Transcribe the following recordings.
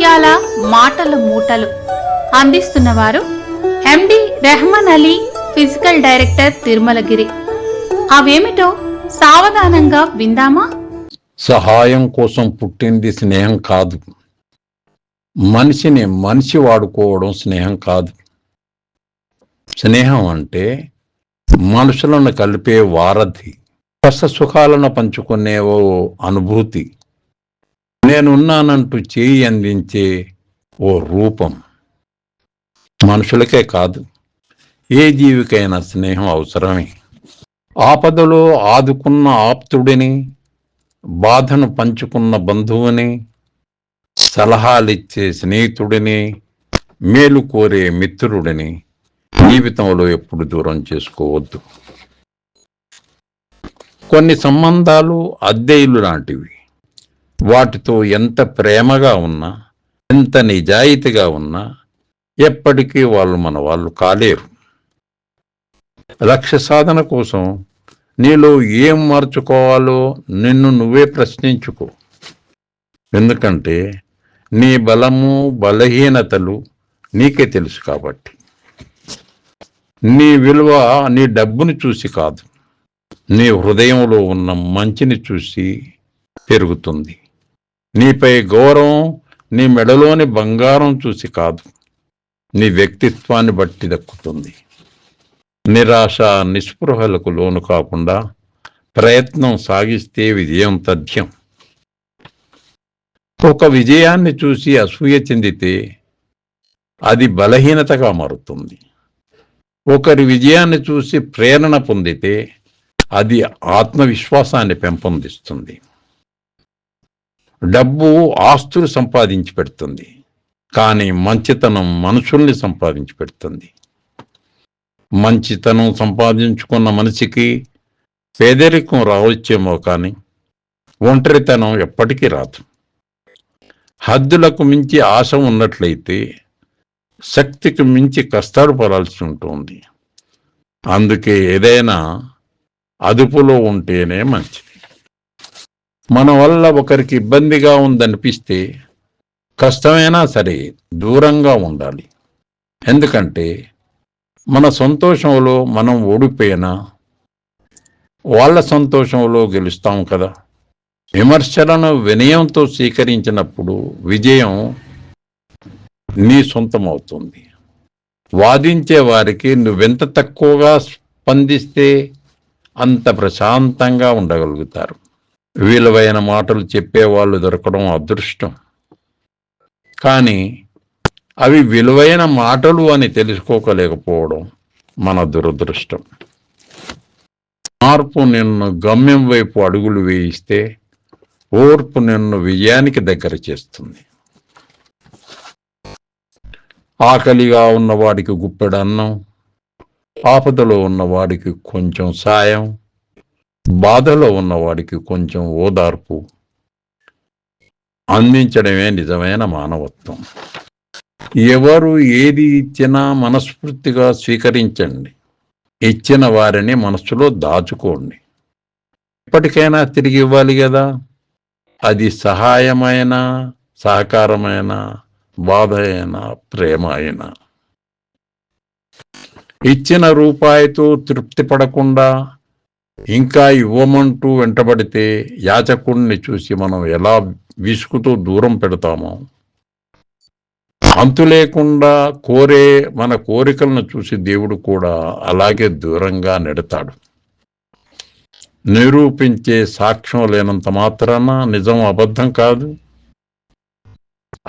ముత్యాల మాటల మూటలు అందిస్తున్నవారు ఎండి రెహమాన్ అలీ, ఫిజికల్ డైరెక్టర్, తిరుమలగిరి. అవేమిటో సావధానంగా విందామా? సహాయం కోసం పుట్టింది స్నేహం కాదు. మనిషిని మనిషి వాడుకోవడం స్నేహం కాదు. స్నేహం అంటే మనుషులను కలిపే వారధి, కష్ట సుఖాలను పంచుకునే ఓ అనుభూతి, నేనున్నానంటూ చేయి అందించే ఓ రూపం. మనుషులకే కాదు, ఏ జీవికైనా స్నేహం అవసరమే. ఆపదలో ఆదుకున్న ఆప్తుడిని, బాధను పంచుకున్న బంధువుని, సలహాలిచ్చే స్నేహితుడిని, మేలు కోరే మిత్రుడిని జీవితంలో ఎప్పుడు దూరం చేసుకోవద్దు. కొన్ని సంబంధాలు అద్దె ఇల్లు లాంటివి. వాటితో ఎంత ప్రేమగా ఉన్నా, ఎంత నిజాయితీగా ఉన్నా ఎప్పటికీ వాళ్ళు మన వాళ్ళు కాలేరు. లక్ష్య సాధన కోసం నీలో ఏం మార్చుకోవాలో నిన్ను నువ్వే ప్రశ్నించుకో. ఎందుకంటే నీ బలము బలహీనతలు నీకే తెలుసు కాబట్టి. నీ విలువ నీ డబ్బుని చూసి కాదు, నీ హృదయంలో ఉన్న మంచిని చూసి పెరుగుతుంది. నీపై గౌరవం నీ మెడలోని బంగారం చూసి కాదు, నీ వ్యక్తిత్వాన్ని బట్టి దక్కుతుంది. నిరాశ నిస్పృహలకు లోను కాకుండా ప్రయత్నం సాగిస్తే విజయం తథ్యం. ఒక విజయాన్ని చూసి అసూయ చెందితే అది బలహీనతగా మారుతుంది. ఒకరి విజయాన్ని చూసి ప్రేరణ పొందితే అది ఆత్మవిశ్వాసాన్ని పెంపొందిస్తుంది. డబ్బు ఆస్తులు సంపాదించి పెడుతుంది, కానీ మంచితనం మనుషుల్ని సంపాదించి పెడుతుంది. మంచితనం సంపాదించుకున్న మనిషికి పేదరికం రావచ్చేమో కానీ ఒంటరితనం ఎప్పటికీ రాదు. హద్దులకు మించి ఆశ ఉన్నట్లయితే శక్తికి మించి కష్టాలు పడాల్సి ఉంటుంది. అందుకే ఏదైనా అదుపులో ఉంటేనే మంచిది. మన వల్ల ఒకరికి ఇబ్బందిగా ఉందనిపిస్తే కష్టమైనా సరే దూరంగా ఉండాలి. ఎందుకంటే మన సంతోషంలో మనం ఓడిపోయినా వాళ్ళ సంతోషంలో గెలుస్తాం కదా. విమర్శలను వినయంతో స్వీకరించినప్పుడు విజయం నీ సొంతమవుతుంది. వాదించే వారికి నువ్వెంత తక్కువగా స్పందిస్తే అంత ప్రశాంతంగా ఉండగలుగుతారు. విలువైన మాటలు చెప్పేవాళ్ళు దొరకడం అదృష్టం, కానీ అవి విలువైన మాటలు అని తెలుసుకోలేకపోవడం మన దురదృష్టం. మార్పు నిన్ను గమ్యం వైపు అడుగులు వేయిస్తే ఓర్పు నిన్ను విజయానికి దగ్గర చేస్తుంది. ఆకలిగా ఉన్నవాడికి గుప్పెడు అన్నం, ఆపదలో ఉన్నవాడికి కొంచెం సాయం, బాధలో ఉన్నవాడికి కొంచెం ఓదార్పు అందించడమే నిజమైన మానవత్వం. ఎవరు ఏది ఇచ్చినా మనస్ఫూర్తిగా స్వీకరించండి. ఇచ్చిన వారిని మనస్సులో దాచుకోండి. ఎప్పటికైనా తిరిగి ఇవ్వాలి కదా. అది సహాయమైన, సహకారమైన, బాధ అయినా, ప్రేమ అయినా. ఇచ్చిన రూపాయితో తృప్తి పడకుండా ఇంకా ఇవ్వమంటూ వెంటబడితే యాచకుడిని చూసి మనం ఎలా విసుగుతో దూరం పెడతామో, అంతు లేకుండా కోరే మన కోరికలను చూసి దేవుడు కూడా అలాగే దూరంగా నెడతాడు. నిరూపించే సాక్ష్యం లేనంత మాత్రాన నిజం అబద్ధం కాదు.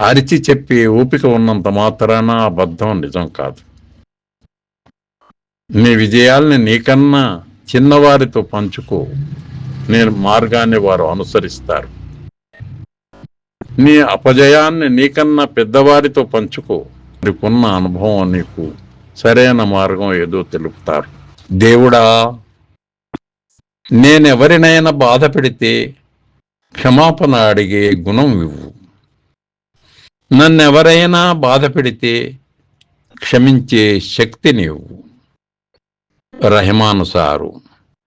అరిచి చెప్పే ఓపిక ఉన్నంత మాత్రాన అబద్ధం నిజం కాదు. నీ విజయాల్ని నీకన్నా చిన్నవారితో పంచుకో. నీ మార్గాన్ని వారు అనుసరిస్తారు. నీ అపజయాన్ని నీకన్నా పెద్దవారితో పంచుకో. నీకున్న అనుభవం నీకు సరైన మార్గం ఏదో తెలుపుతారు. దేవుడా, నేనెవరినైనా బాధ పెడితే క్షమాపణ అడిగే గుణం ఇవ్వు. నన్నెవరైనా బాధ పెడితే క్షమించే శక్తినివ్వు. రెహమాను సారు.